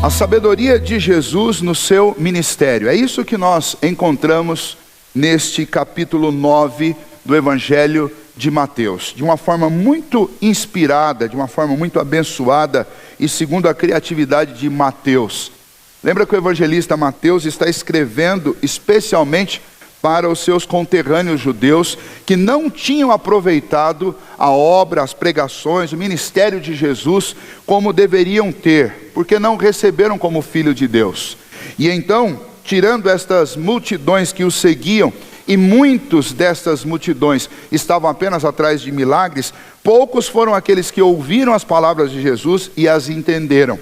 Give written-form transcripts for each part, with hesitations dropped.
A sabedoria de Jesus no seu ministério. É isso que nós encontramos neste capítulo 9 do Evangelho de Mateus. De uma forma muito inspirada, de uma forma muito abençoada e segundo a criatividade de Mateus. Lembra que o evangelista Mateus está escrevendo especialmente para os seus conterrâneos judeus que não tinham aproveitado a obra, as pregações, o ministério de Jesus como deveriam ter, porque não receberam como filho de Deus. E então, tirando estas multidões que o seguiam, e muitos destas multidões estavam apenas atrás de milagres, poucos foram aqueles que ouviram as palavras de Jesus e as entenderam.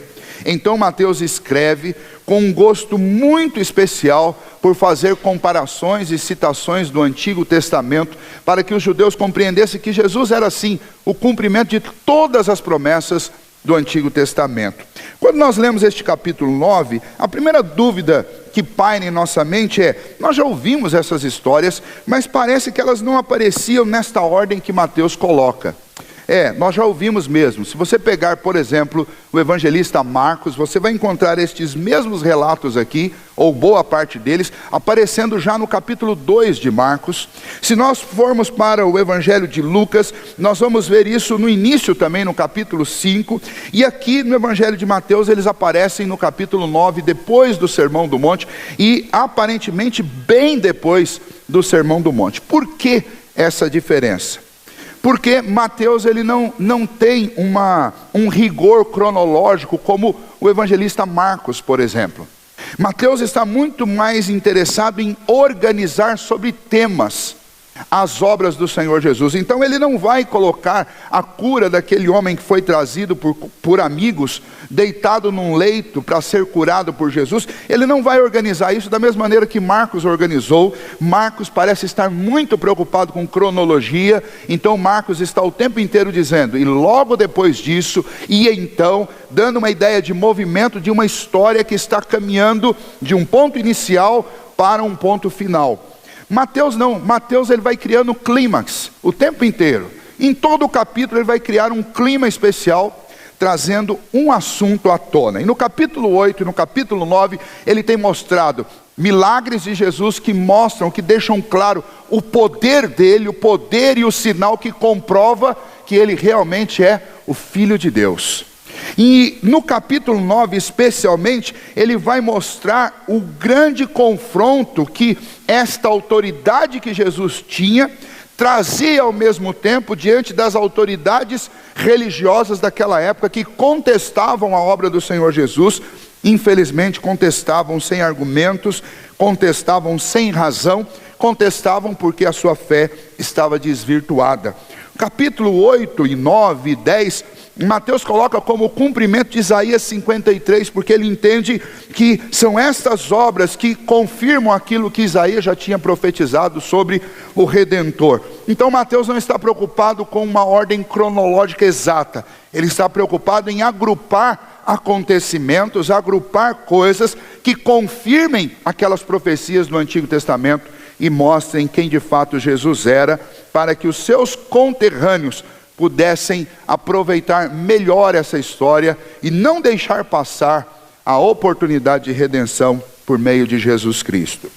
Então Mateus escreve com um gosto muito especial por fazer comparações e citações do Antigo Testamento, para que os judeus compreendessem que Jesus era sim o cumprimento de todas as promessas do Antigo Testamento. Quando nós lemos este capítulo 9, a primeira dúvida que paira em nossa mente é: nós já ouvimos essas histórias, mas parece que elas não apareciam nesta ordem que Mateus coloca. Nós já ouvimos mesmo. Se você pegar, por exemplo, o evangelista Marcos, você vai encontrar estes mesmos relatos aqui, ou boa parte deles, aparecendo já no capítulo 2 de Marcos. Se nós formos para o evangelho de Lucas, nós vamos ver isso no início também, no capítulo 5. E aqui no evangelho de Mateus, eles aparecem no capítulo 9, depois do Sermão do Monte, e aparentemente bem depois do Sermão do Monte. Por que essa diferença? Porque Mateus ele não tem um rigor cronológico como o evangelista Marcos, por exemplo. Mateus está muito mais interessado em organizar sobre temas as obras do Senhor Jesus. Então ele não vai colocar a cura daquele homem que foi trazido por amigos, deitado num leito para ser curado por Jesus. Ele não vai organizar isso da mesma maneira que Marcos organizou. Marcos parece estar muito preocupado com cronologia. Então Marcos está o tempo inteiro dizendo: e logo depois disso, e então, dando uma ideia de movimento de uma história que está caminhando de um ponto inicial para um ponto final. Mateus não, Mateus ele vai criando clímax o tempo inteiro. Em todo o capítulo ele vai criar um clima especial, trazendo um assunto à tona. E no capítulo 8 e no capítulo 9, ele tem mostrado milagres de Jesus que mostram, que deixam claro o poder dele, o poder e o sinal que comprova que ele realmente é o Filho de Deus. E no capítulo 9 especialmente, ele vai mostrar o grande confronto que esta autoridade que Jesus tinha, trazia ao mesmo tempo diante das autoridades religiosas daquela época que contestavam a obra do Senhor Jesus. Infelizmente contestavam sem argumentos, contestavam sem razão, contestavam porque a sua fé estava desvirtuada. Capítulo 8 e 9 e 10, Mateus coloca como cumprimento de Isaías 53, porque ele entende que são estas obras que confirmam aquilo que Isaías já tinha profetizado sobre o Redentor. Então Mateus não está preocupado com uma ordem cronológica exata, ele está preocupado em agrupar acontecimentos, agrupar coisas que confirmem aquelas profecias do Antigo Testamento e mostrem quem de fato Jesus era, para que os seus conterrâneos pudessem aproveitar melhor essa história e não deixar passar a oportunidade de redenção por meio de Jesus Cristo.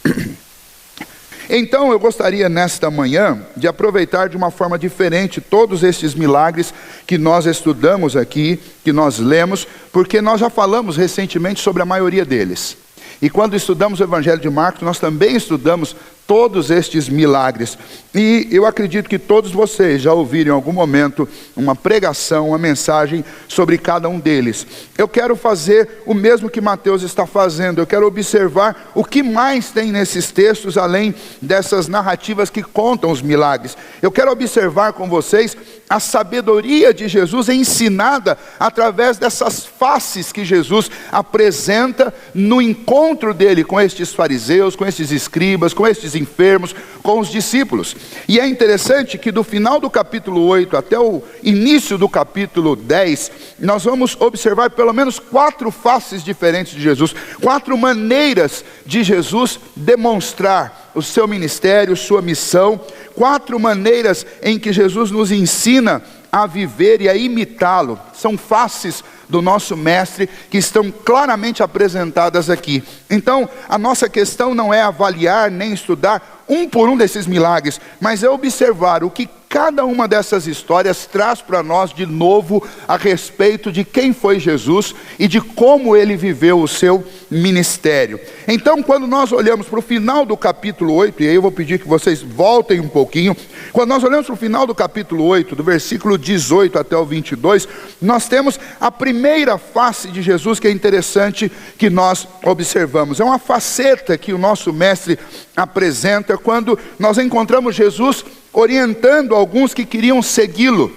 Então eu gostaria nesta manhã de aproveitar de uma forma diferente todos estes milagres que nós estudamos aqui, que nós lemos, porque nós já falamos recentemente sobre a maioria deles. E quando estudamos o Evangelho de Marcos, nós também estudamos todos estes milagres. E eu acredito que todos vocês já ouviram em algum momento uma pregação, uma mensagem sobre cada um deles. Eu quero fazer o mesmo que Mateus está fazendo. Eu quero observar o que mais tem nesses textos, além dessas narrativas que contam os milagres. Eu quero observar com vocês a sabedoria de Jesus ensinada através dessas faces que Jesus apresenta no encontro dele com estes fariseus, com estes escribas, com estes enfermos, com os discípulos. E é interessante que do final do capítulo 8 até o início do capítulo 10, nós vamos observar pelo menos 4 faces diferentes de Jesus, 4 maneiras de Jesus demonstrar o seu ministério, sua missão. 4 maneiras em que Jesus nos ensina a viver e a imitá-lo. São faces do nosso mestre que estão claramente apresentadas aqui. Então, a nossa questão não é avaliar nem estudar um por um desses milagres, mas é observar o que cada uma dessas histórias traz para nós de novo a respeito de quem foi Jesus e de como ele viveu o seu ministério. Então, quando nós olhamos para o final do capítulo 8, e aí eu vou pedir que vocês voltem um pouquinho, quando nós olhamos para o final do capítulo 8, do versículo 18 até o 22, nós temos a primeira face de Jesus que é interessante que nós observamos. É uma faceta que o nosso mestre apresenta quando nós encontramos Jesus orientando alguns que queriam segui-lo,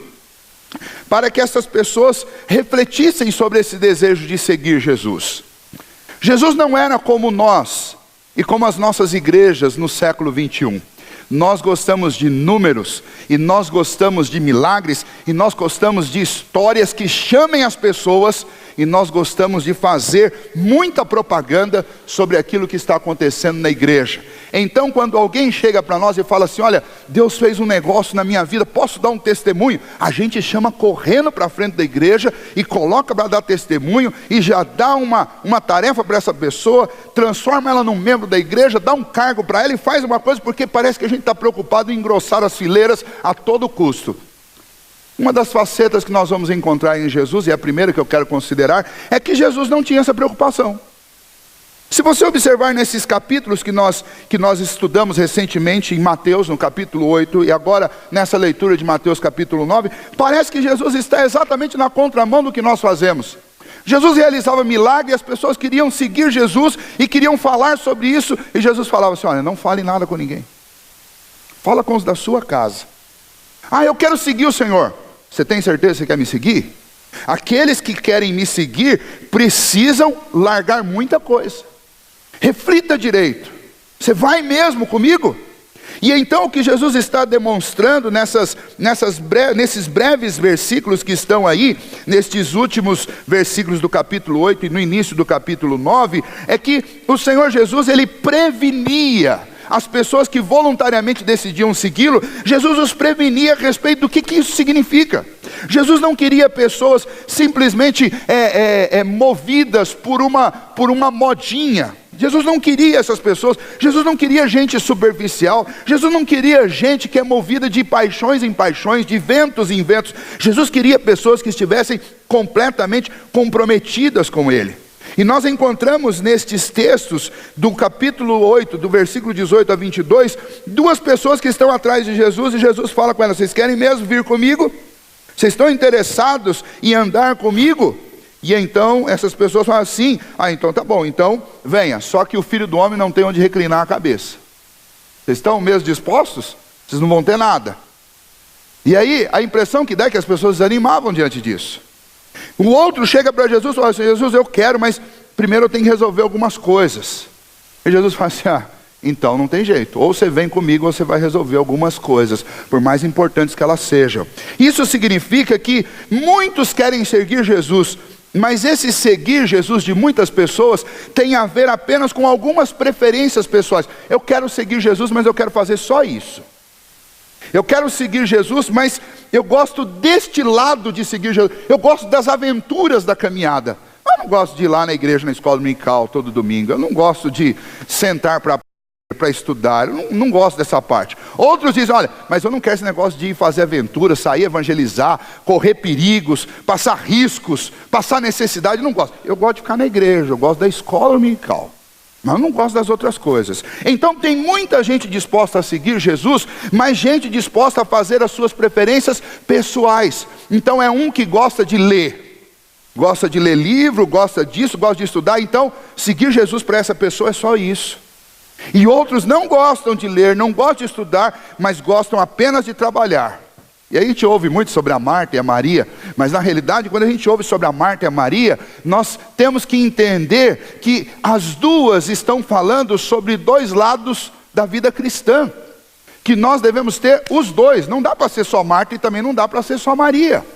para que essas pessoas refletissem sobre esse desejo de seguir Jesus. Jesus não era como nós e como as nossas igrejas no século 21. Nós gostamos de números, e nós gostamos de milagres, e nós gostamos de histórias que chamem as pessoas, e nós gostamos de fazer muita propaganda sobre aquilo que está acontecendo na igreja. Então, quando alguém chega para nós e fala assim: olha, Deus fez um negócio na minha vida, posso dar um testemunho? A gente chama correndo para a frente da igreja e coloca para dar testemunho, e já dá uma tarefa para essa pessoa, transforma ela num membro da igreja, dá um cargo para ela e faz uma coisa, porque parece que a gente está preocupado em engrossar as fileiras a todo custo. Uma das facetas que nós vamos encontrar em Jesus, e a primeira que eu quero considerar, é que Jesus não tinha essa preocupação. Se você observar nesses capítulos que nós estudamos recentemente em Mateus, no capítulo 8, e agora nessa leitura de Mateus capítulo 9, parece que Jesus está exatamente na contramão do que nós fazemos. Jesus realizava milagres e as pessoas queriam seguir Jesus e queriam falar sobre isso, e Jesus falava assim: olha, não fale nada com ninguém. Fala com os da sua casa. Ah, eu quero seguir o Senhor. Você tem certeza que você quer me seguir? Aqueles que querem me seguir precisam largar muita coisa. Reflita direito. Você vai mesmo comigo? E então o que Jesus está demonstrando nesses breves versículos que estão aí, nestes últimos versículos do capítulo 8 e no início do capítulo 9, é que o Senhor Jesus, ele prevenia as pessoas que voluntariamente decidiam segui-lo. Jesus os prevenia a respeito do que isso significa. Jesus não queria pessoas simplesmente movidas por uma modinha. Jesus não queria essas pessoas. Jesus não queria gente superficial. Jesus não queria gente que é movida de paixões em paixões, de ventos em ventos. Jesus queria pessoas que estivessem completamente comprometidas com Ele. E nós encontramos nestes textos do capítulo 8, do versículo 18 a 22, duas pessoas que estão atrás de Jesus, e Jesus fala com elas: vocês querem mesmo vir comigo? Vocês estão interessados em andar comigo? E então essas pessoas falam assim: ah, então tá bom, então venha, só que o Filho do Homem não tem onde reclinar a cabeça. Vocês estão mesmo dispostos? Vocês não vão ter nada. E aí a impressão que dá é que as pessoas desanimavam diante disso. O outro chega para Jesus e fala assim: Jesus, eu quero, mas primeiro eu tenho que resolver algumas coisas. E Jesus fala assim: ah, então não tem jeito, ou você vem comigo ou você vai resolver algumas coisas, por mais importantes que elas sejam. Isso significa que muitos querem seguir Jesus, mas esse seguir Jesus de muitas pessoas tem a ver apenas com algumas preferências pessoais. Eu quero seguir Jesus, mas eu quero fazer só isso. Eu quero seguir Jesus, mas eu gosto deste lado de seguir Jesus. Eu gosto das aventuras da caminhada. Eu não gosto de ir lá na igreja, na escola dominical, todo domingo. Eu não gosto de sentar para estudar. Eu não gosto dessa parte. Outros dizem: olha, mas eu não quero esse negócio de ir fazer aventura, sair evangelizar, correr perigos, passar riscos, passar necessidade. Eu não gosto. Eu gosto de ficar na igreja, eu gosto da escola dominical. Mas eu não gosto das outras coisas. Então tem muita gente disposta a seguir Jesus, mas gente disposta a fazer as suas preferências pessoais. Então é um que gosta de ler livro, gosta disso, gosta de estudar. Então seguir Jesus para essa pessoa é só isso. E outros não gostam de ler, não gostam de estudar, mas gostam apenas de trabalhar. E aí a gente ouve muito sobre a Marta e a Maria, mas na realidade, quando a gente ouve sobre a Marta e a Maria, nós temos que entender que as duas estão falando sobre dois lados da vida cristã, que nós devemos ter os dois. Não dá para ser só Marta e também não dá para ser só Maria.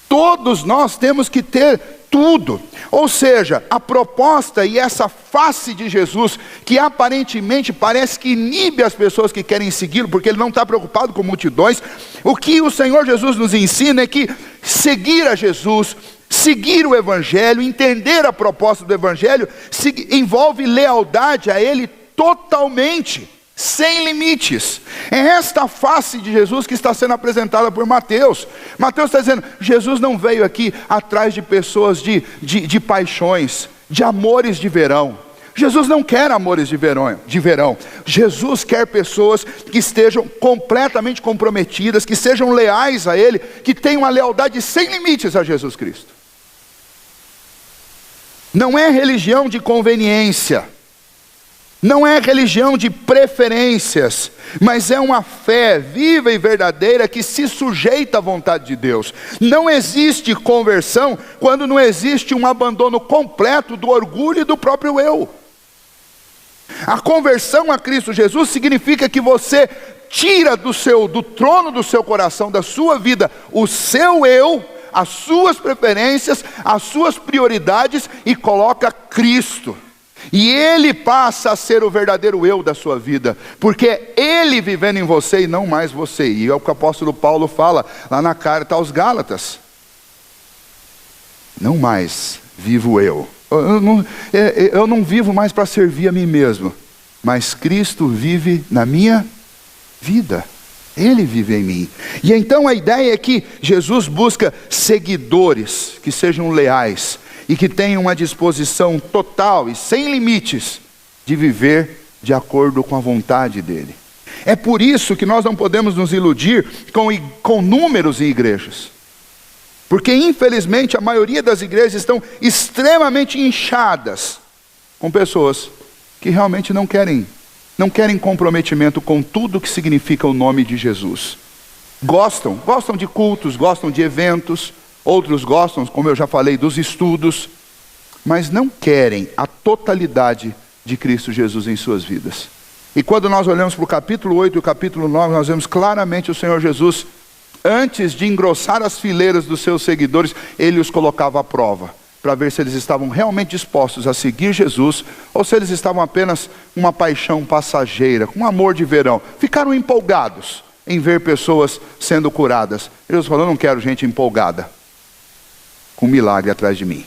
Todos nós temos que ter tudo. Ou seja, a proposta e essa face de Jesus, que aparentemente parece que inibe as pessoas que querem segui-lo, porque ele não está preocupado com multidões. O que o Senhor Jesus nos ensina é que seguir a Jesus, seguir o Evangelho, entender a proposta do Evangelho, envolve lealdade a Ele totalmente, sem limites. É esta face de Jesus que está sendo apresentada por Mateus. Mateus está dizendo, Jesus não veio aqui atrás de pessoas de paixões, de amores de verão. Jesus não quer amores de verão. Jesus quer pessoas que estejam completamente comprometidas, que sejam leais a Ele, que tenham uma lealdade sem limites a Jesus Cristo. Não é religião de conveniência, não é religião de preferências, mas é uma fé viva e verdadeira que se sujeita à vontade de Deus. Não existe conversão quando não existe um abandono completo do orgulho e do próprio eu. A conversão a Cristo Jesus significa que você tira do trono do seu coração, da sua vida, o seu eu, as suas preferências, as suas prioridades e coloca Cristo. E Ele passa a ser o verdadeiro eu da sua vida, porque é Ele vivendo em você e não mais você. E é o que o apóstolo Paulo fala lá na carta aos Gálatas. Não mais vivo eu. Eu não vivo mais para servir a mim mesmo, mas Cristo vive na minha vida. Ele vive em mim. E então a ideia é que Jesus busca seguidores que sejam leais e que tenham uma disposição total e sem limites de viver de acordo com a vontade dele. É por isso que nós não podemos nos iludir com números em igrejas. Porque infelizmente a maioria das igrejas estão extremamente inchadas com pessoas que realmente não querem comprometimento com tudo que significa o nome de Jesus. Gostam de cultos, gostam de eventos, outros gostam, como eu já falei, dos estudos, mas não querem a totalidade de Cristo Jesus em suas vidas. E quando nós olhamos para o capítulo 8 e o capítulo 9, nós vemos claramente o Senhor Jesus, antes de engrossar as fileiras dos seus seguidores, Ele os colocava à prova, para ver se eles estavam realmente dispostos a seguir Jesus, ou se eles estavam apenas uma paixão passageira, com um amor de verão. Ficaram empolgados em ver pessoas sendo curadas. Jesus falou, eu não quero gente empolgada com milagre atrás de mim.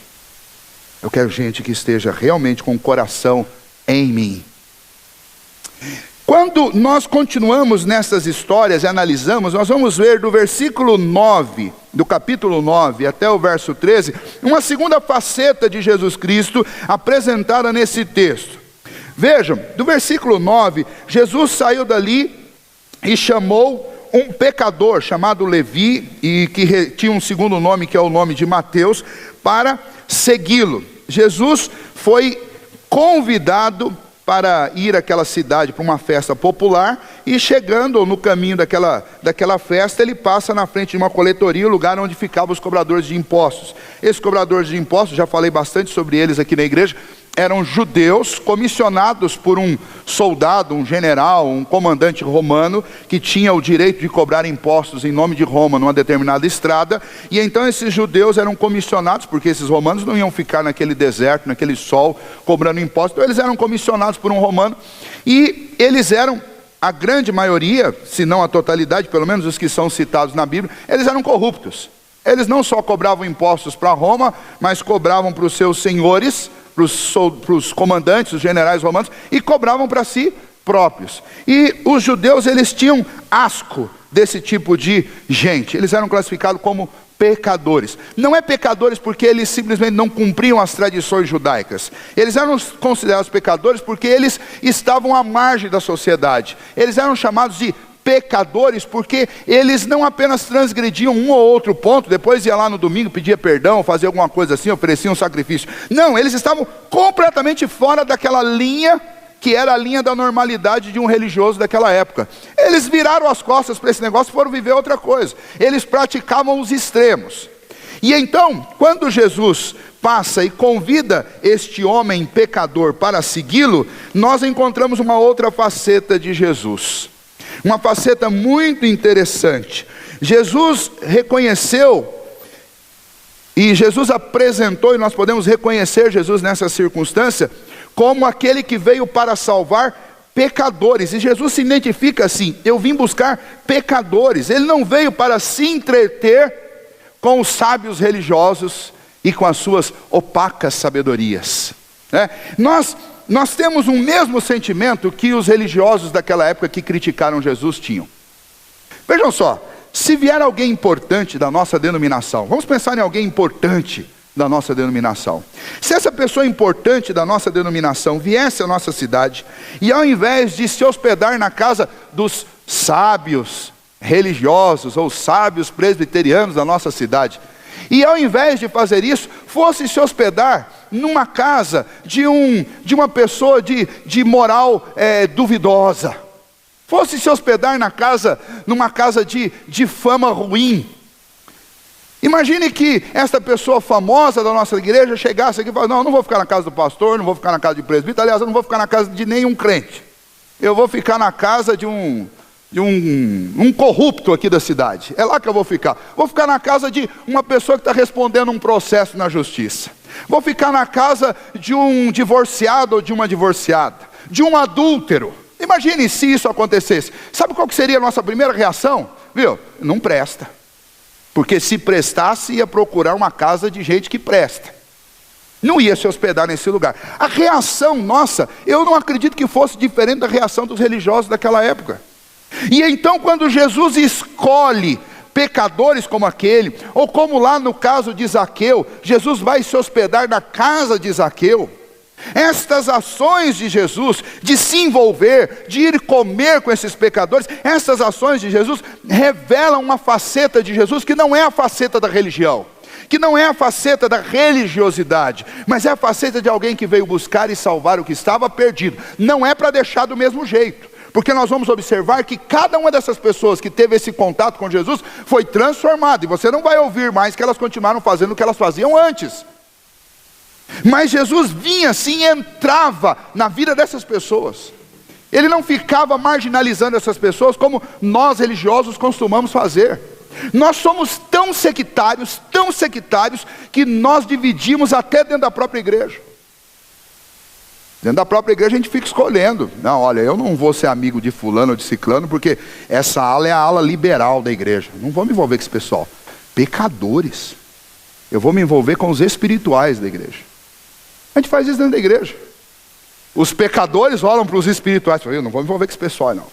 Eu quero gente que esteja realmente com o coração em mim. Quando nós continuamos nessas histórias e analisamos, nós vamos ver do versículo 9, do capítulo 9 até o verso 13, uma segunda faceta de Jesus Cristo apresentada nesse texto. Vejam, do versículo 9, Jesus saiu dali e chamou um pecador chamado Levi, e que tinha um segundo nome, que é o nome de Mateus, para segui-lo. Jesus foi convidado para ir àquela cidade para uma festa popular, e chegando no caminho daquela festa, ele passa na frente de uma coletoria, o lugar onde ficavam os cobradores de impostos. Esses cobradores de impostos, já falei bastante sobre eles aqui na igreja, eram judeus comissionados por um soldado, um general, um comandante romano, que tinha o direito de cobrar impostos em nome de Roma numa determinada estrada. E então esses judeus eram comissionados, porque esses romanos não iam ficar naquele deserto, naquele sol, cobrando impostos. Então eles eram comissionados por um romano, e eles eram, a grande maioria, se não a totalidade, pelo menos os que são citados na Bíblia, eles eram corruptos. Eles não só cobravam impostos para Roma, mas cobravam para os seus senhores, para os comandantes, os generais romanos, e cobravam para si próprios. E os judeus, eles tinham asco desse tipo de gente. Eles eram classificados como pecadores. Não é pecadores porque eles simplesmente não cumpriam as tradições judaicas. Eles eram considerados pecadores porque eles estavam à margem da sociedade. Eles eram chamados de pecadores porque eles não apenas transgrediam um ou outro ponto, depois ia lá no domingo, pedia perdão, fazia alguma coisa assim, ofereciam um sacrifício. Não, eles estavam completamente fora daquela linha que era a linha da normalidade de um religioso daquela época. Eles viraram as costas para esse negócio e foram viver outra coisa. Eles praticavam os extremos. E então, quando Jesus passa e convida este homem pecador para segui-lo, nós encontramos uma outra faceta de Jesus. Uma faceta muito interessante. Jesus reconheceu E Jesus apresentou, e nós podemos reconhecer Jesus nessa circunstância, como aquele que veio para salvar pecadores. E Jesus se identifica assim: eu vim buscar pecadores. Ele não veio para se entreter com os sábios religiosos e com as suas opacas sabedorias, né? Nós temos um mesmo sentimento que os religiosos daquela época que criticaram Jesus tinham. Vejam só, se vier alguém importante da nossa denominação, vamos pensar em alguém importante da nossa denominação. Se essa pessoa importante da nossa denominação viesse à nossa cidade, e ao invés de se hospedar na casa dos sábios religiosos ou sábios presbiterianos da nossa cidade, e ao invés de fazer isso, fosse se hospedar numa casa de uma pessoa de moral duvidosa, fosse se hospedar numa casa de fama ruim. Imagine que esta pessoa famosa da nossa igreja chegasse aqui e falasse: não vou ficar na casa do pastor, não vou ficar na casa de presbítero, aliás, eu não vou ficar na casa de nenhum crente, eu vou ficar na casa de um corrupto aqui da cidade, é lá que eu vou ficar na casa de uma pessoa que está respondendo um processo na justiça, vou ficar na casa de um divorciado ou de uma divorciada, de um adúltero. Imagine se isso acontecesse. Sabe qual que seria a nossa primeira reação? Viu? Não presta. Porque se prestasse, ia procurar uma casa de gente que presta, não ia se hospedar nesse lugar. A reação nossa, eu não acredito que fosse diferente da reação dos religiosos daquela época. E então, quando Jesus escolhe pecadores como aquele, ou como lá no caso de Zaqueu, Jesus vai se hospedar na casa de Zaqueu. Estas ações de Jesus, de se envolver, de ir comer com esses pecadores, essas ações de Jesus revelam uma faceta de Jesus que não é a faceta da religião, que não é a faceta da religiosidade, mas é a faceta de alguém que veio buscar e salvar o que estava perdido. Não é para deixar do mesmo jeito, porque nós vamos observar que cada uma dessas pessoas que teve esse contato com Jesus foi transformada, e você não vai ouvir mais que elas continuaram fazendo o que elas faziam antes. Mas Jesus vinha assim, entrava na vida dessas pessoas. Ele não ficava marginalizando essas pessoas como nós religiosos costumamos fazer. Nós somos tão sectários, que nós dividimos até dentro da própria igreja. Dentro da própria igreja a gente fica escolhendo: não, olha, eu não vou ser amigo de fulano ou de ciclano, porque essa ala é a ala liberal da igreja, não vou me envolver com esse pessoal. Pecadores, eu vou me envolver com os espirituais da igreja. A gente faz isso dentro da igreja. Os pecadores olham para os espirituais: eu não vou me envolver com esse pessoal não.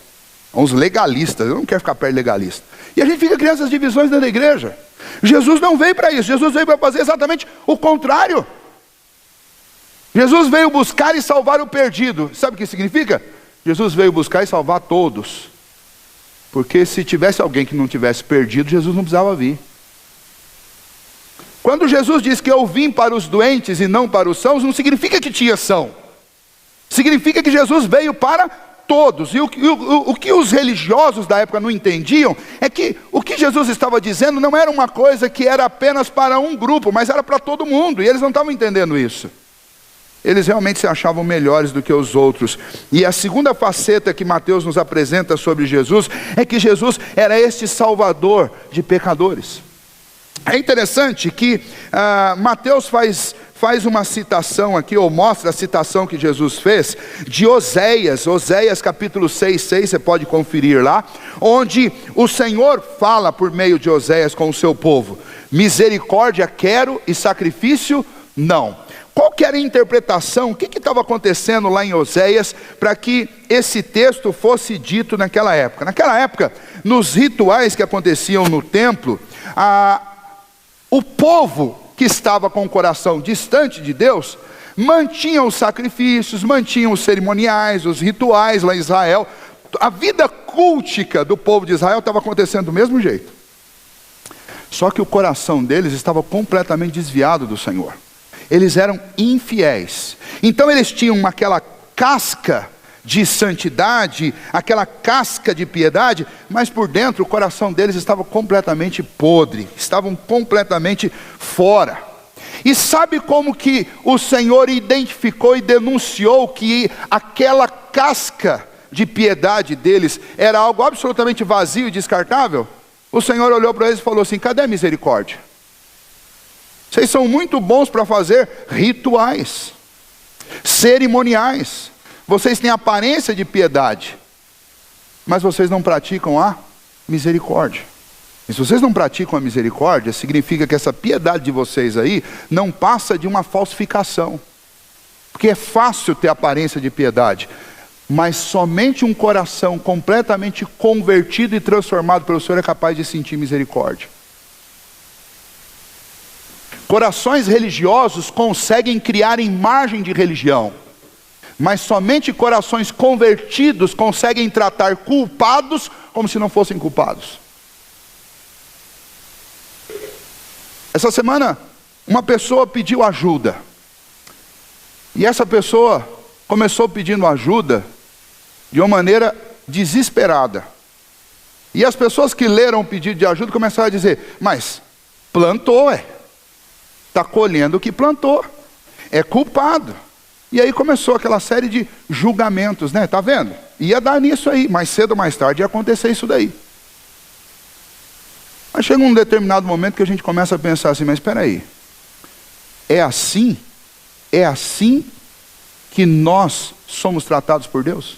Uns legalistas, eu não quero ficar perto de legalista. E a gente fica criando essas divisões dentro da igreja. Jesus não veio para isso, Jesus veio para fazer exatamente o contrário. Jesus veio buscar e salvar o perdido. Sabe o que significa? Jesus veio buscar e salvar todos. Porque se tivesse alguém que não tivesse perdido, Jesus não precisava vir. Quando Jesus diz que eu vim para os doentes e não para os sãos, não significa que tinha são. Significa que Jesus veio para todos. E o que os religiosos da época não entendiam é que o que Jesus estava dizendo não era uma coisa que era apenas para um grupo, mas era para todo mundo. E eles não estavam entendendo isso. Eles realmente se achavam melhores do que os outros. E a segunda faceta que Mateus nos apresenta sobre Jesus é que Jesus era este salvador de pecadores. É interessante que Mateus faz uma citação aqui, ou mostra a citação que Jesus fez de Oséias capítulo 6:6, você pode conferir lá, onde o Senhor fala por meio de Oséias com o seu povo: misericórdia quero e sacrifício não. Qual que era a interpretação? O que estava acontecendo lá em Oséias para que esse texto fosse dito naquela época? Naquela época, nos rituais que aconteciam no templo, o povo que estava com o coração distante de Deus mantinha os sacrifícios, mantinha os cerimoniais, os rituais lá em Israel. A vida cultica do povo de Israel estava acontecendo do mesmo jeito. Só que o coração deles estava completamente desviado do Senhor. Eles eram infiéis. Então eles tinham aquela casca de santidade, aquela casca de piedade, mas por dentro o coração deles estava completamente podre, estavam completamente fora. E sabe como que o Senhor identificou e denunciou que aquela casca de piedade deles era algo absolutamente vazio e descartável? O Senhor olhou para eles e falou assim: cadê a misericórdia? Vocês são muito bons para fazer rituais, cerimoniais. Vocês têm aparência de piedade, mas vocês não praticam a misericórdia. E se vocês não praticam a misericórdia, significa que essa piedade de vocês aí não passa de uma falsificação. Porque é fácil ter aparência de piedade, mas somente um coração completamente convertido e transformado pelo Senhor é capaz de sentir misericórdia. Corações religiosos conseguem criar imagem de religião, mas somente corações convertidos conseguem tratar culpados como se não fossem culpados. Essa semana, uma pessoa pediu ajuda. E essa pessoa começou pedindo ajuda de uma maneira desesperada. E as pessoas que leram o pedido de ajuda começaram a dizer: mas plantou, está colhendo o que plantou, é culpado. E aí começou aquela série de julgamentos, né? Está vendo? Ia dar nisso aí, mais cedo ou mais tarde ia acontecer isso daí. Mas chega um determinado momento que a gente começa a pensar assim: mas espera aí, é assim que nós somos tratados por Deus?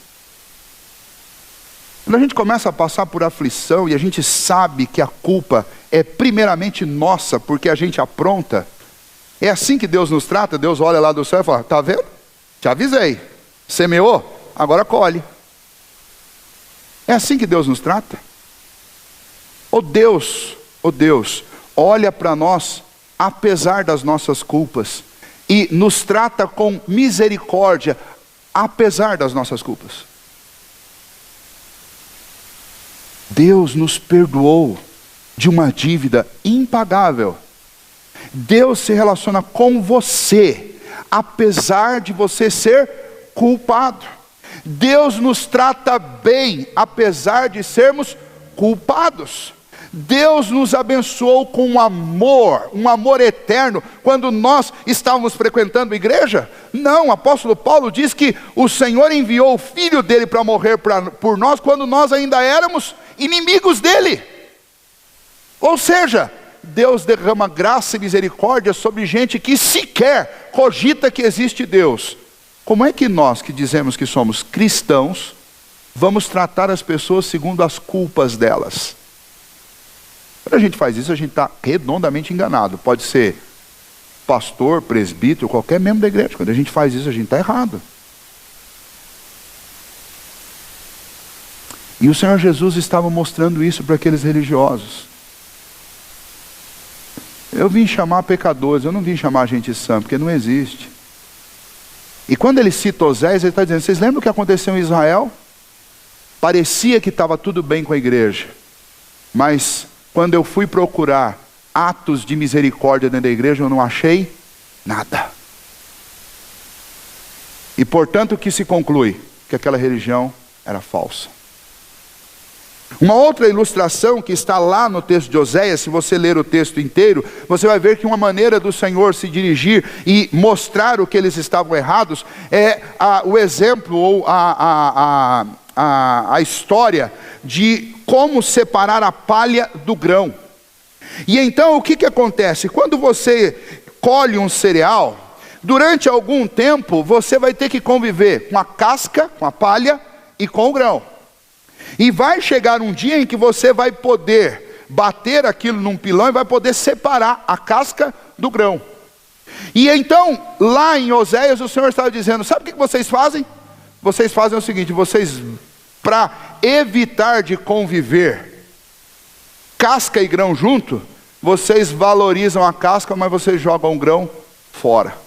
Quando a gente começa a passar por aflição e a gente sabe que a culpa é primeiramente nossa, porque a gente apronta, é assim que Deus nos trata? Deus olha lá do céu e fala: está vendo? Te avisei, semeou, agora colhe. É assim que Deus nos trata? Oh Deus, olha para nós apesar das nossas culpas e nos trata com misericórdia apesar das nossas culpas. Deus nos perdoou de uma dívida impagável. Deus se relaciona com você apesar de você ser culpado. Deus nos trata bem apesar de sermos culpados. Deus nos abençoou com um amor eterno, quando nós estávamos frequentando a igreja. Não, o apóstolo Paulo diz que o Senhor enviou o Filho dele para morrer por nós, quando nós ainda éramos inimigos dele. Ou seja, Deus derrama graça e misericórdia sobre gente que sequer cogita que existe Deus. Como é que nós, que dizemos que somos cristãos, vamos tratar as pessoas segundo as culpas delas? Quando a gente faz isso, a gente está redondamente enganado. Pode ser pastor, presbítero, qualquer membro da igreja. Quando a gente faz isso, a gente está errado. E o Senhor Jesus estava mostrando isso para aqueles religiosos. Eu vim chamar pecadores, eu não vim chamar gente sã, porque não existe. E quando ele cita Oséias, ele está dizendo: vocês lembram o que aconteceu em Israel? Parecia que estava tudo bem com a igreja, mas quando eu fui procurar atos de misericórdia dentro da igreja, eu não achei nada. E portanto, o que se conclui? Que aquela religião era falsa. Uma outra ilustração que está lá no texto de Oséias, se você ler o texto inteiro, você vai ver que uma maneira do Senhor se dirigir e mostrar o que eles estavam errados é o exemplo ou a história de como separar a palha do grão. E então o que acontece? Quando você colhe um cereal, durante algum tempo você vai ter que conviver com a casca, com a palha e com o grão. E vai chegar um dia em que você vai poder bater aquilo num pilão e vai poder separar a casca do grão. E então, lá em Oséias, o Senhor estava dizendo: sabe o que vocês fazem? Vocês fazem o seguinte: vocês, para evitar de conviver casca e grão junto, vocês valorizam a casca, mas vocês jogam o grão fora.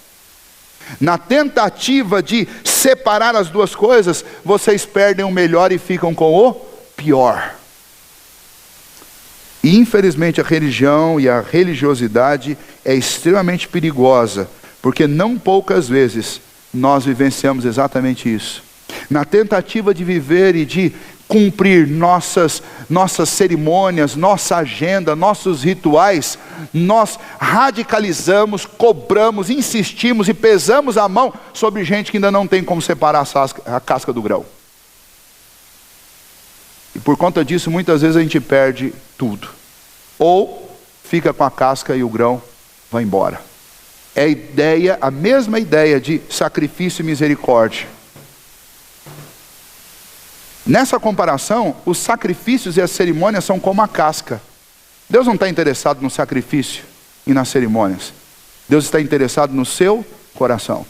Na tentativa de separar as duas coisas, vocês perdem o melhor e ficam com o pior. E infelizmente a religião e a religiosidade é extremamente perigosa, porque não poucas vezes nós vivenciamos exatamente isso. Na tentativa de viver e de cumprir nossas cerimônias, nossa agenda, nossos rituais, nós radicalizamos, cobramos, insistimos e pesamos a mão sobre gente que ainda não tem como separar a casca do grão. E por conta disso, muitas vezes a gente perde tudo. Ou fica com a casca e o grão vai embora. É a mesma ideia de sacrifício e misericórdia. Nessa comparação, os sacrifícios e as cerimônias são como a casca. Deus não está interessado no sacrifício e nas cerimônias. Deus está interessado no seu coração.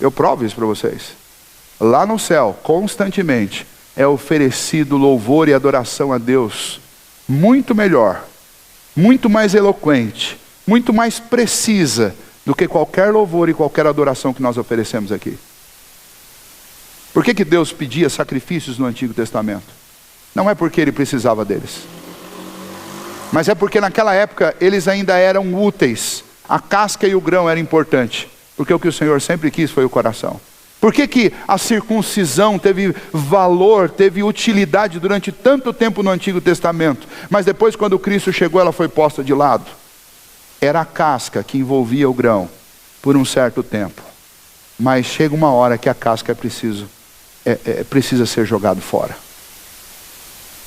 Eu provo isso para vocês. Lá no céu, constantemente, é oferecido louvor e adoração a Deus. Muito melhor, muito mais eloquente, muito mais precisa do que qualquer louvor e qualquer adoração que nós oferecemos aqui. Por que Deus pedia sacrifícios no Antigo Testamento? Não é porque Ele precisava deles, mas é porque naquela época eles ainda eram úteis. A casca e o grão eram importantes, porque o que o Senhor sempre quis foi o coração. Por que a circuncisão teve valor, teve utilidade durante tanto tempo no Antigo Testamento, mas depois, quando Cristo chegou, ela foi posta de lado? Era a casca que envolvia o grão por um certo tempo, mas chega uma hora que a casca precisa ser jogado fora.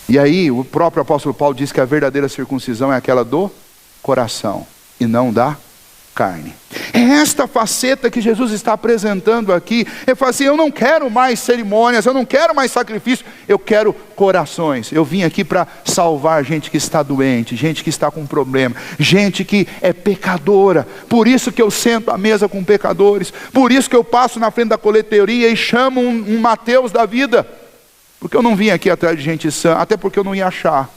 E aí o próprio apóstolo Paulo diz que a verdadeira circuncisão é aquela do coração e não da carne. É esta faceta que Jesus está apresentando aqui. Ele fala assim: eu não quero mais cerimônias, eu não quero mais sacrifício, eu quero corações. Eu vim aqui para salvar gente que está doente, gente que está com problema, gente que é pecadora. Por isso que eu sento à mesa com pecadores, por isso que eu passo na frente da coletoria e chamo um Mateus da vida, porque eu não vim aqui atrás de gente sã, até porque eu não ia achar.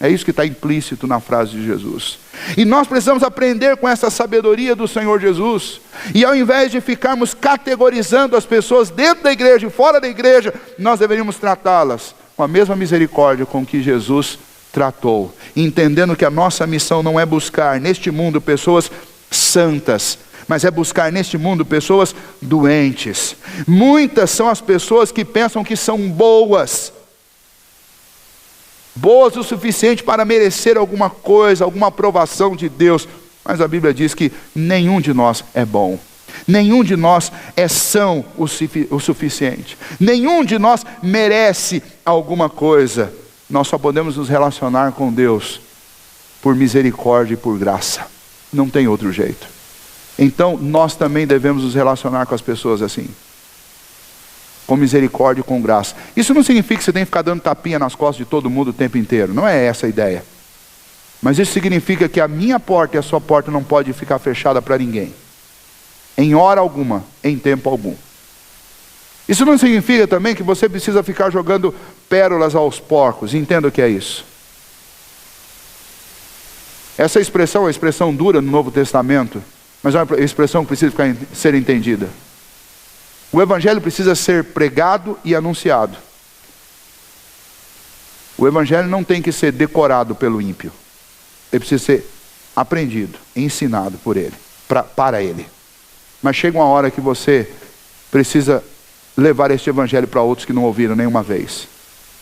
É isso que está implícito na frase de Jesus. E nós precisamos aprender com essa sabedoria do Senhor Jesus. E ao invés de ficarmos categorizando as pessoas dentro da igreja e fora da igreja, nós deveríamos tratá-las com a mesma misericórdia com que Jesus tratou. Entendendo que a nossa missão não é buscar neste mundo pessoas santas, mas é buscar neste mundo pessoas doentes. Muitas são as pessoas que pensam que são boas o suficiente para merecer alguma coisa, alguma aprovação de Deus, mas a Bíblia diz que nenhum de nós é bom, nenhum de nós é são o suficiente, nenhum de nós merece alguma coisa. Nós só podemos nos relacionar com Deus por misericórdia e por graça, não tem outro jeito. Então nós também devemos nos relacionar com as pessoas assim, com misericórdia e com graça. Isso não significa que você tem que ficar dando tapinha nas costas de todo mundo o tempo inteiro. Não é essa a ideia. Mas isso significa que a minha porta e a sua porta não pode ficar fechada para ninguém, em hora alguma, em tempo algum. Isso não significa também que você precisa ficar jogando pérolas aos porcos. Entenda o que é isso. Essa expressão é uma expressão dura no Novo Testamento, mas é uma expressão que precisa ser entendida. O Evangelho precisa ser pregado e anunciado. O Evangelho não tem que ser decorado pelo ímpio. Ele precisa ser aprendido, ensinado por ele, para ele. Mas chega uma hora que você precisa levar este Evangelho para outros que não ouviram nenhuma vez.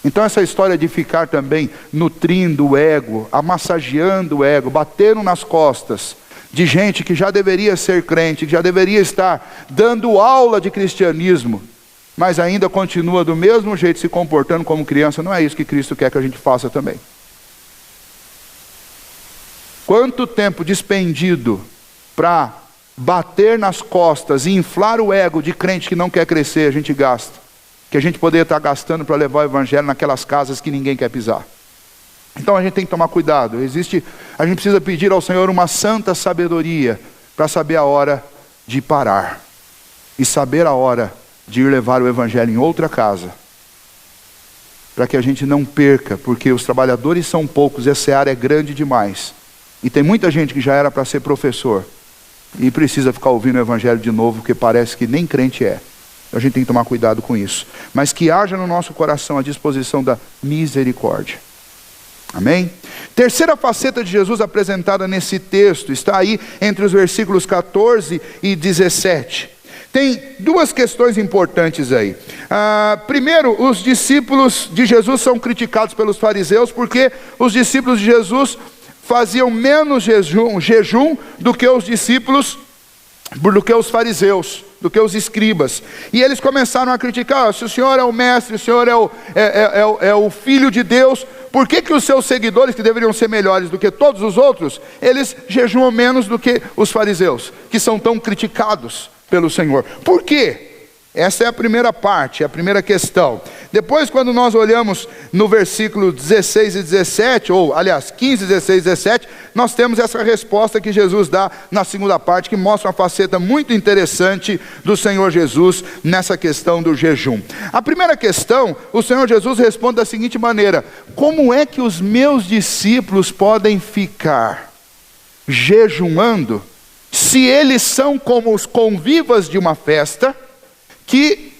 Então essa história de ficar também nutrindo o ego, amassageando o ego, batendo nas costas de gente que já deveria ser crente, que já deveria estar dando aula de cristianismo, mas ainda continua do mesmo jeito se comportando como criança, não é isso que Cristo quer que a gente faça também. Quanto tempo despendido para bater nas costas e inflar o ego de crente que não quer crescer a gente gasta, que a gente poderia estar gastando para levar o Evangelho naquelas casas que ninguém quer pisar. Então a gente tem que tomar cuidado. A gente precisa pedir ao Senhor uma santa sabedoria para saber a hora de parar e saber a hora de ir levar o Evangelho em outra casa, para que a gente não perca, porque os trabalhadores são poucos e a seara é grande demais, e tem muita gente que já era para ser professor e precisa ficar ouvindo o Evangelho de novo, porque parece que nem crente é. A gente tem que tomar cuidado com isso, mas que haja no nosso coração a disposição da misericórdia. Amém? Terceira faceta de Jesus apresentada nesse texto está aí entre os versículos 14 e 17. Tem duas questões importantes aí. Primeiro, os discípulos de Jesus são criticados pelos fariseus porque os discípulos de Jesus faziam menos jejum do que os fariseus. do que os escribas. E eles começaram a criticar: se o Senhor é o mestre, o Senhor é o Filho de Deus, por que os seus seguidores, que deveriam ser melhores do que todos os outros, eles jejuam menos do que os fariseus, que são tão criticados pelo Senhor? Por quê? Essa é a primeira parte, a primeira questão. Depois, quando nós olhamos no versículo 16 e 17, ou aliás 15, 16 e 17, nós temos essa resposta que Jesus dá na segunda parte, que mostra uma faceta muito interessante do Senhor Jesus nessa questão do jejum. A primeira questão, o Senhor Jesus responde da seguinte maneira: como é que os meus discípulos podem ficar jejuando se eles são como os convivas de uma festa, que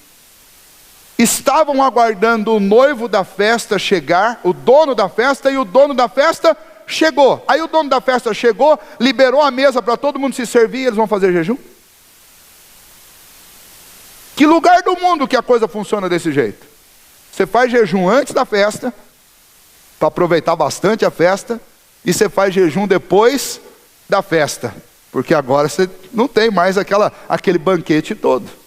estavam aguardando o noivo da festa chegar, o dono da festa, e o dono da festa chegou. Aí o dono da festa chegou, liberou a mesa para todo mundo se servir, e eles vão fazer jejum? Que lugar do mundo que a coisa funciona desse jeito? Você faz jejum antes da festa, para aproveitar bastante a festa, e você faz jejum depois da festa, porque agora você não tem mais aquele banquete todo.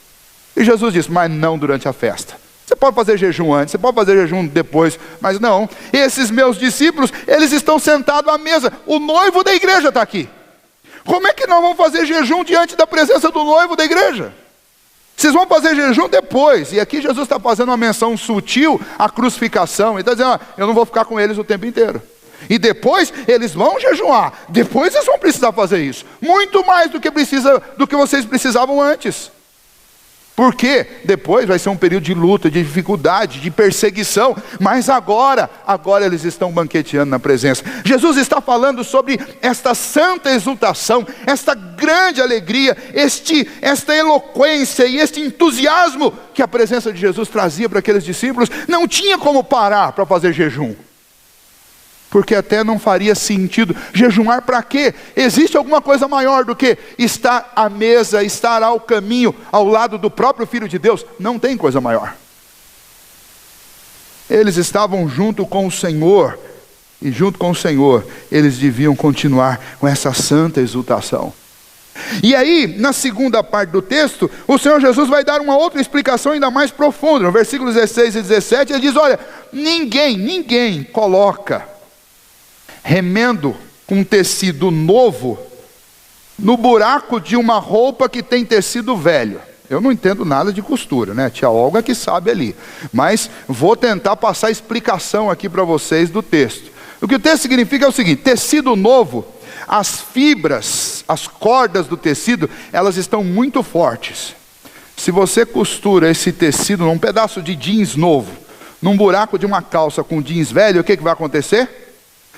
E Jesus disse: mas não durante a festa. Você pode fazer jejum antes, você pode fazer jejum depois, mas não. Esses meus discípulos, eles estão sentados à mesa. O noivo da igreja está aqui. Como é que nós vamos fazer jejum diante da presença do noivo da igreja? Vocês vão fazer jejum depois. E aqui Jesus está fazendo uma menção sutil à crucificação. Ele está dizendo: eu não vou ficar com eles o tempo inteiro. E depois eles vão jejuar. Depois eles vão precisar fazer isso. Muito mais do que vocês precisavam antes. Porque depois vai ser um período de luta, de dificuldade, de perseguição. Mas agora eles estão banqueteando na presença. Jesus está falando sobre esta santa exultação, esta grande alegria, esta eloquência e este entusiasmo que a presença de Jesus trazia para aqueles discípulos. Não tinha como parar para fazer jejum, porque até não faria sentido. Jejuar para quê? Existe alguma coisa maior do que estar à mesa, estar ao caminho, ao lado do próprio Filho de Deus? Não tem coisa maior. Eles estavam junto com o Senhor, e junto com o Senhor, eles deviam continuar com essa santa exultação. E aí, na segunda parte do texto, o Senhor Jesus vai dar uma outra explicação ainda mais profunda. No versículos 16 e 17, ele diz: olha, ninguém coloca remendo com tecido novo no buraco de uma roupa que tem tecido velho. Eu não entendo nada de costura, né? Tia Olga que sabe ali. Mas vou tentar passar a explicação aqui para vocês do texto. O que o texto significa é o seguinte: tecido novo, as fibras, as cordas do tecido, elas estão muito fortes. Se você costura esse tecido num pedaço de jeans novo, num buraco de uma calça com jeans velho, o que vai acontecer?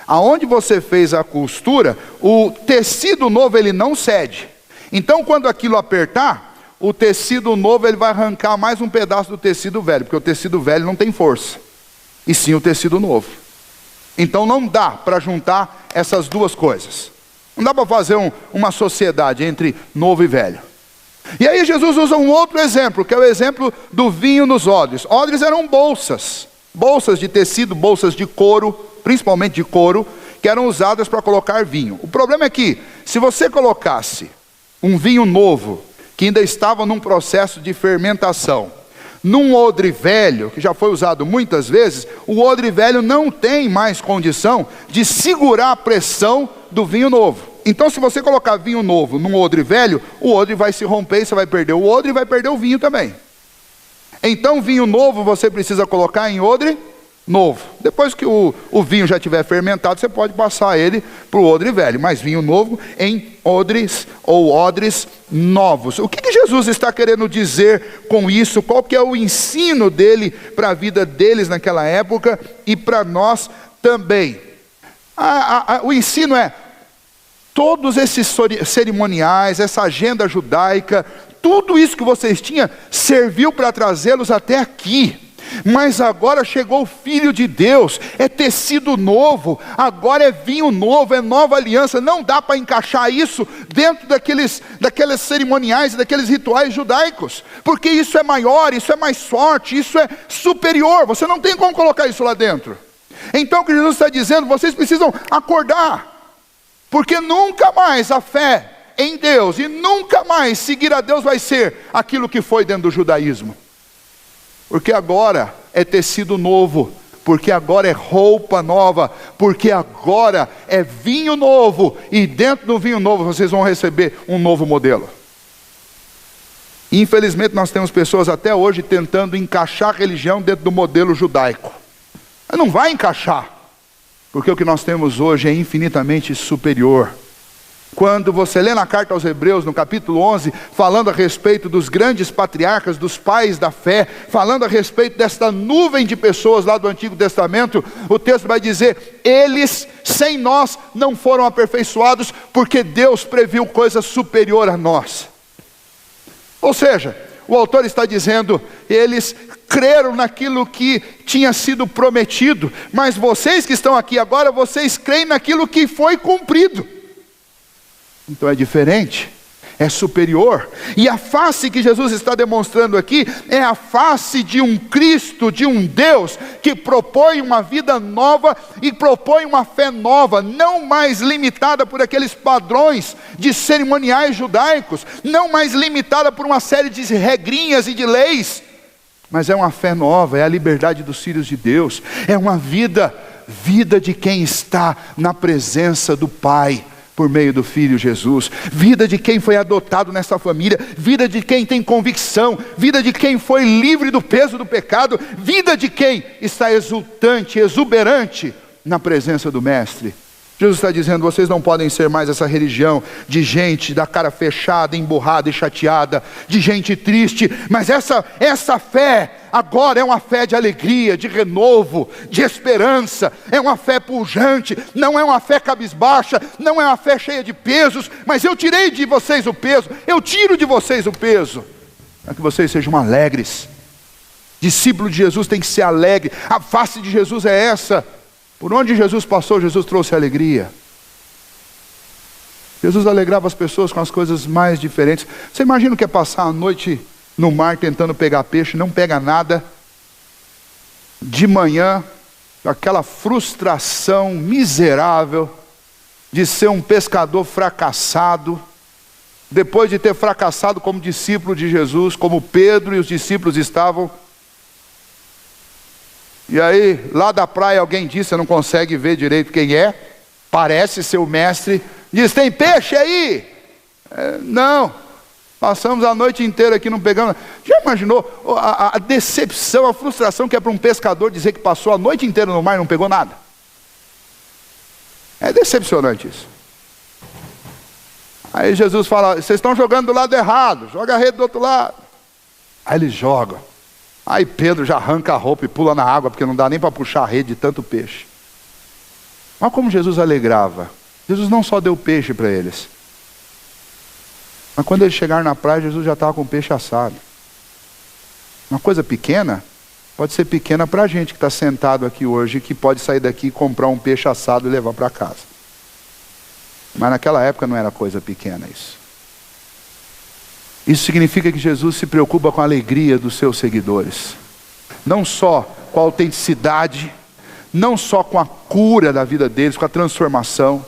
Aonde você fez a costura, o tecido novo ele não cede. Então quando aquilo apertar, o tecido novo ele vai arrancar mais um pedaço do tecido velho, porque o tecido velho não tem força, e sim o tecido novo. Então não dá para juntar essas duas coisas. Não dá para fazer uma sociedade entre novo e velho. E aí Jesus usa um outro exemplo, que é o exemplo do vinho nos odres. Odres eram bolsas de tecido, bolsas de couro, principalmente de couro, que eram usadas para colocar vinho. O problema é que, se você colocasse um vinho novo, que ainda estava num processo de fermentação, num odre velho, que já foi usado muitas vezes, o odre velho não tem mais condição de segurar a pressão do vinho novo. Então, se você colocar vinho novo num odre velho, o odre vai se romper, e você vai perder o odre e vai perder o vinho também. Então, vinho novo você precisa colocar em odre novo. Depois que o vinho já estiver fermentado, você pode passar ele para o odre velho, mas vinho novo em odres ou odres novos. O que Jesus está querendo dizer com isso? Qual que é o ensino dele para a vida deles naquela época e para nós também? O ensino é: todos esses cerimoniais, essa agenda judaica, tudo isso que vocês tinham serviu para trazê-los até aqui. Mas agora chegou o Filho de Deus, é tecido novo, agora é vinho novo, é nova aliança. Não dá para encaixar isso dentro daqueles cerimoniais e daqueles rituais judaicos, porque isso é maior, isso é mais forte, isso é superior. Você não tem como colocar isso lá dentro. Então o que Jesus está dizendo: vocês precisam acordar, porque nunca mais a fé em Deus e nunca mais seguir a Deus vai ser aquilo que foi dentro do judaísmo. Porque agora é tecido novo, porque agora é roupa nova, porque agora é vinho novo, e dentro do vinho novo vocês vão receber um novo modelo. Infelizmente nós temos pessoas até hoje tentando encaixar a religião dentro do modelo judaico. Mas não vai encaixar, porque o que nós temos hoje é infinitamente superior. Quando você lê na carta aos Hebreus, no capítulo 11, falando a respeito dos grandes patriarcas, dos pais da fé, falando a respeito desta nuvem de pessoas lá do Antigo Testamento, o texto vai dizer: eles sem nós não foram aperfeiçoados, porque Deus previu coisa superior a nós. Ou seja, o autor está dizendo, eles creram naquilo que tinha sido prometido, mas vocês que estão aqui agora, vocês creem naquilo que foi cumprido. Então é diferente, é superior. E a face que Jesus está demonstrando aqui é a face de um Cristo, de um Deus que propõe uma vida nova e propõe uma fé nova, não mais limitada por aqueles padrões de cerimoniais judaicos, não mais limitada por uma série de regrinhas e de leis, mas é uma fé nova, é a liberdade dos filhos de Deus, é uma vida de quem está na presença do Pai, por meio do Filho Jesus, vida de quem foi adotado nessa família, vida de quem tem convicção, vida de quem foi livre do peso do pecado, vida de quem está exultante, exuberante na presença do Mestre. Jesus está dizendo, vocês não podem ser mais essa religião de gente da cara fechada, emburrada e chateada, de gente triste, mas essa fé agora é uma fé de alegria, de renovo, de esperança, é uma fé pujante, não é uma fé cabisbaixa, não é uma fé cheia de pesos, mas eu tirei de vocês o peso, eu tiro de vocês o peso, para que vocês sejam alegres. Discípulo de Jesus tem que ser alegre, a face de Jesus é essa. Por onde Jesus passou, Jesus trouxe alegria. Jesus alegrava as pessoas com as coisas mais diferentes. Você imagina o que é passar a noite no mar tentando pegar peixe, não pega nada. De manhã, aquela frustração miserável de ser um pescador fracassado. Depois de ter fracassado como discípulo de Jesus, como Pedro e os discípulos estavam. E aí, lá da praia, alguém disse, você não consegue ver direito quem é, parece ser o mestre, diz, tem peixe aí? Não, passamos a noite inteira aqui não pegamos. Já imaginou a decepção, a frustração que é para um pescador dizer que passou a noite inteira no mar e não pegou nada? É decepcionante isso. Aí Jesus fala, vocês estão jogando do lado errado, joga a rede do outro lado. Aí eles jogam. Aí Pedro já arranca a roupa e pula na água, porque não dá nem para puxar a rede de tanto peixe. Olha como Jesus alegrava. Jesus não só deu peixe para eles, mas quando eles chegaram na praia, Jesus já estava com peixe assado. Uma coisa pequena, pode ser pequena para a gente que está sentado aqui hoje, que pode sair daqui e comprar um peixe assado e levar para casa. Mas naquela época não era coisa pequena isso. Isso significa que Jesus se preocupa com a alegria dos seus seguidores. Não só com a autenticidade, não só com a cura da vida deles, com a transformação,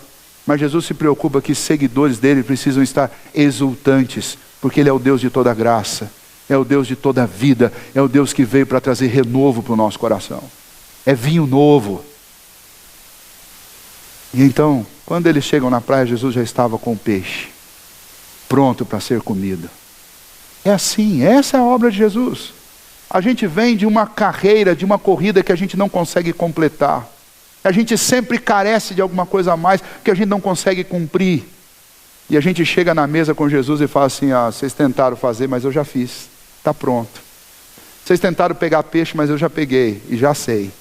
mas Jesus se preocupa que os seguidores dele precisam estar exultantes, porque ele é o Deus de toda graça, é o Deus de toda vida, é o Deus que veio para trazer renovo para o nosso coração. É vinho novo. E então, quando eles chegam na praia, Jesus já estava com o peixe, pronto para ser comido. É assim, essa é a obra de Jesus. A gente vem de uma carreira, de uma corrida que a gente não consegue completar. A gente sempre carece de alguma coisa a mais que a gente não consegue cumprir. E a gente chega na mesa com Jesus e fala assim, vocês tentaram fazer, mas eu já fiz. Está pronto. Vocês tentaram pegar peixe, mas eu já peguei e já sei.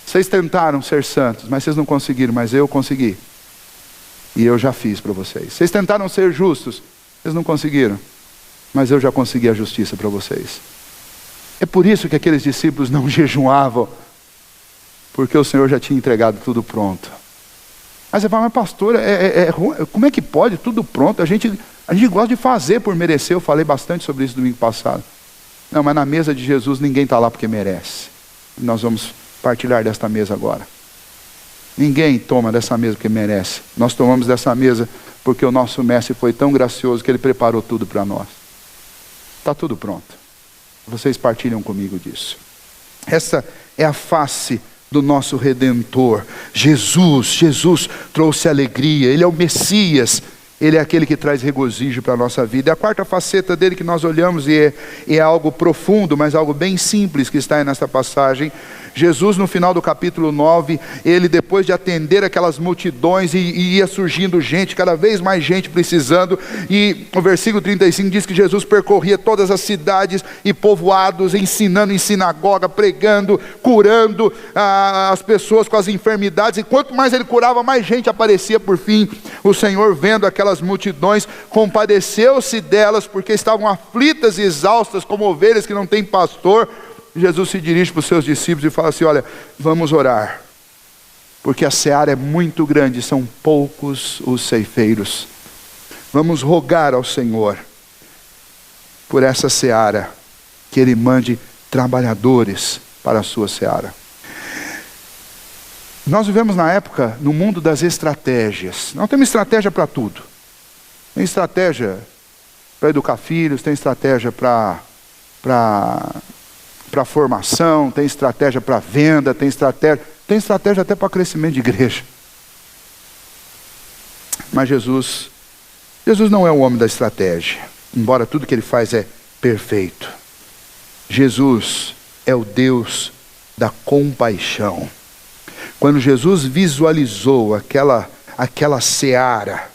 Vocês tentaram ser santos, mas vocês não conseguiram, mas eu consegui. E eu já fiz para vocês. Vocês tentaram ser justos, vocês não conseguiram, mas eu já consegui a justiça para vocês. É por isso que aqueles discípulos não jejuavam, porque o Senhor já tinha entregado tudo pronto. Mas você fala, mas pastor, como é que pode tudo pronto? A gente gosta de fazer por merecer. Eu falei bastante sobre isso domingo passado. Não, mas na mesa de Jesus ninguém está lá porque merece. Nós vamos partilhar desta mesa agora. Ninguém toma dessa mesa porque merece. Nós tomamos dessa mesa porque o nosso mestre foi tão gracioso que ele preparou tudo para nós. Está tudo pronto. Vocês partilham comigo disso. Essa é a face do nosso Redentor. Jesus trouxe alegria. Ele é o Messias. Ele é aquele que traz regozijo para a nossa vida. E a quarta faceta dele que nós olhamos, e é algo profundo, mas algo bem simples que está aí nessa passagem. Jesus, no final do capítulo 9, ele, depois de atender aquelas multidões, e ia surgindo gente, cada vez mais gente precisando, e o versículo 35 diz que Jesus percorria todas as cidades e povoados, ensinando em sinagoga, pregando, curando as pessoas com as enfermidades, e quanto mais ele curava, mais gente aparecia. Por fim, o Senhor, vendo aquelas multidões, compadeceu-se delas, porque estavam aflitas e exaustas, como ovelhas que não têm pastor. Jesus se dirige para os seus discípulos e fala assim: olha, vamos orar, porque a seara é muito grande, são poucos os ceifeiros. Vamos rogar ao Senhor por essa seara, que Ele mande trabalhadores para a sua seara. Nós vivemos na época, no mundo das estratégias. Nós temos estratégia para tudo. Tem estratégia para educar filhos, tem estratégia para formação, tem estratégia para venda, tem estratégia até para crescimento de igreja. Mas Jesus não é o homem da estratégia, embora tudo que ele faz é perfeito. Jesus é o Deus da compaixão. Quando Jesus visualizou aquela seara,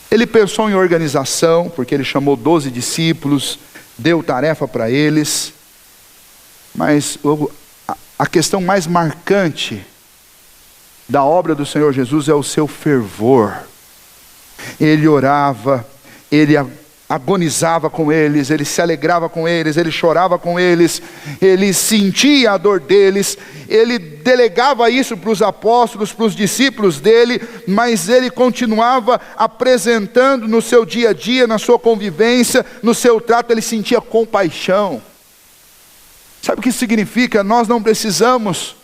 ele pensou em organização, porque ele chamou 12 discípulos, deu tarefa para eles, mas a questão mais marcante da obra do Senhor Jesus é o seu fervor. Ele orava, ele agonizava com eles, ele se alegrava com eles, ele chorava com eles, ele sentia a dor deles, ele delegava isso para os apóstolos, para os discípulos dele, mas ele continuava apresentando no seu dia a dia, na sua convivência, no seu trato, ele sentia compaixão. Sabe o que isso significa? Nós não precisamos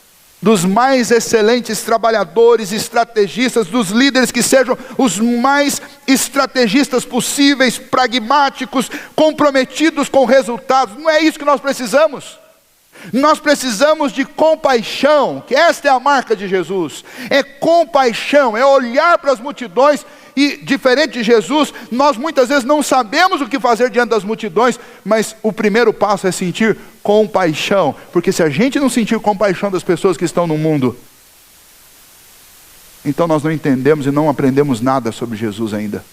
dos mais excelentes trabalhadores, estrategistas, dos líderes que sejam os mais estrategistas possíveis, pragmáticos, comprometidos com resultados. Não é isso que nós precisamos. Nós precisamos de compaixão, que esta é a marca de Jesus. É compaixão, é olhar para as multidões. E diferente de Jesus, nós muitas vezes não sabemos o que fazer diante das multidões, mas o primeiro passo é sentir compaixão, porque se a gente não sentir compaixão das pessoas que estão no mundo, então nós não entendemos e não aprendemos nada sobre Jesus ainda.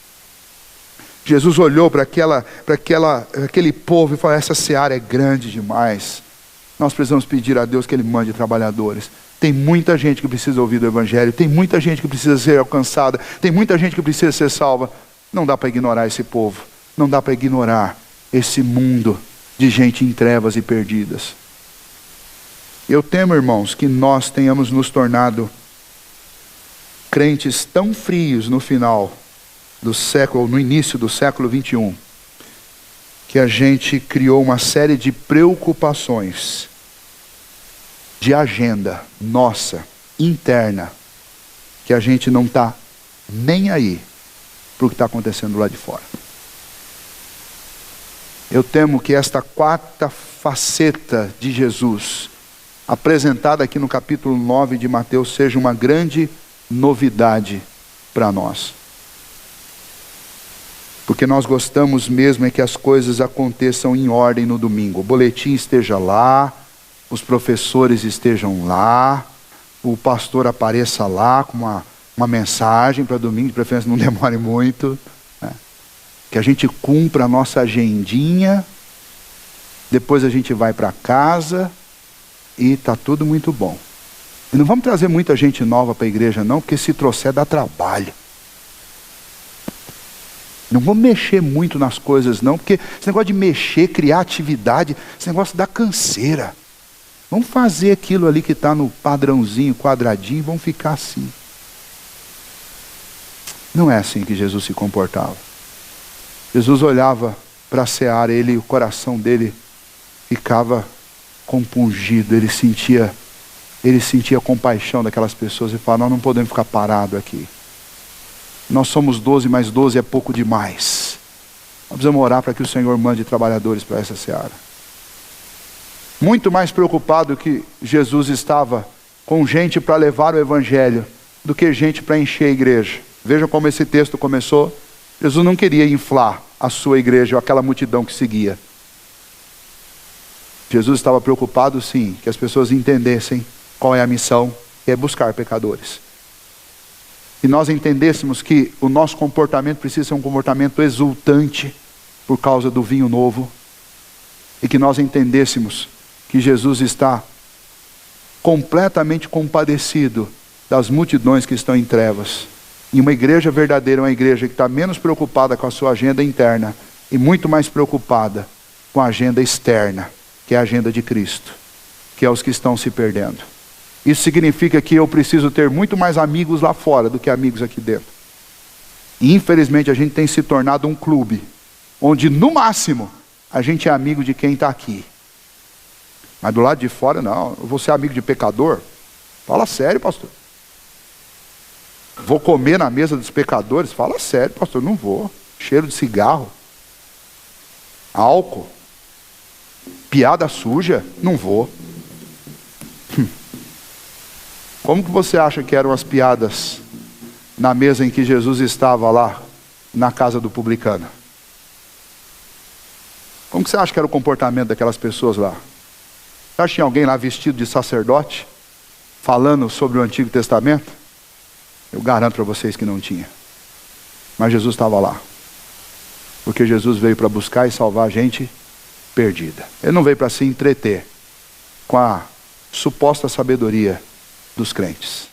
Jesus olhou para aquele povo e falou: essa seara é grande demais, nós precisamos pedir a Deus que Ele mande trabalhadores. Tem muita gente que precisa ouvir do Evangelho, tem muita gente que precisa ser alcançada, tem muita gente que precisa ser salva. Não dá para ignorar esse povo, não dá para ignorar esse mundo de gente em trevas e perdidas. Eu temo, irmãos, que nós tenhamos nos tornado crentes tão frios no final do século, no início do século 21, que a gente criou uma série de preocupações de agenda nossa, interna, que a gente não está nem aí para o que está acontecendo lá de fora. Eu temo que esta quarta faceta de Jesus, apresentada aqui no capítulo 9 de Mateus, seja uma grande novidade para nós. Porque nós gostamos mesmo é que as coisas aconteçam em ordem no domingo. O boletim esteja lá, os professores estejam lá, o pastor apareça lá com uma mensagem para domingo, de preferência não demore muito, né? Que a gente cumpra a nossa agendinha, depois a gente vai para casa e está tudo muito bom. E não vamos trazer muita gente nova para a igreja não, porque se trouxer dá trabalho. Não vamos mexer muito nas coisas não, porque esse negócio de mexer, criar atividade, esse negócio dá canseira. Vamos fazer aquilo ali que está no padrãozinho, quadradinho, vamos ficar assim. Não é assim que Jesus se comportava. Jesus olhava para a seara, o coração dele ficava compungido, ele sentia compaixão daquelas pessoas e falava: nós não podemos ficar parados aqui. Nós somos 12, mas 12 é pouco demais. Nós precisamos orar para que o Senhor mande trabalhadores para essa seara. Muito mais preocupado que Jesus estava com gente para levar o Evangelho do que gente para encher a igreja. Veja como esse texto começou. Jesus não queria inflar a sua igreja ou aquela multidão que seguia. Jesus estava preocupado, sim, que as pessoas entendessem qual é a missão, que é buscar pecadores. E nós entendêssemos que o nosso comportamento precisa ser um comportamento exultante por causa do vinho novo. E que nós entendêssemos que Jesus está completamente compadecido das multidões que estão em trevas. E uma igreja verdadeira é uma igreja que está menos preocupada com a sua agenda interna e muito mais preocupada com a agenda externa, que é a agenda de Cristo, que é os que estão se perdendo. Isso significa que eu preciso ter muito mais amigos lá fora do que amigos aqui dentro. E infelizmente a gente tem se tornado um clube, onde no máximo a gente é amigo de quem está aqui. Mas do lado de fora não, eu vou ser amigo de pecador? Fala sério, pastor. Vou comer na mesa dos pecadores? Fala sério, pastor, não vou. Cheiro de cigarro, álcool, piada suja, não vou. Como que você acha que eram as piadas na mesa em que Jesus estava lá, na casa do publicano? Como que você acha que era o comportamento daquelas pessoas lá? Você acha que tinha alguém lá vestido de sacerdote, falando sobre o Antigo Testamento? Eu garanto para vocês que não tinha. Mas Jesus estava lá. Porque Jesus veio para buscar e salvar a gente perdida. Ele não veio para se entreter com a suposta sabedoria dos crentes.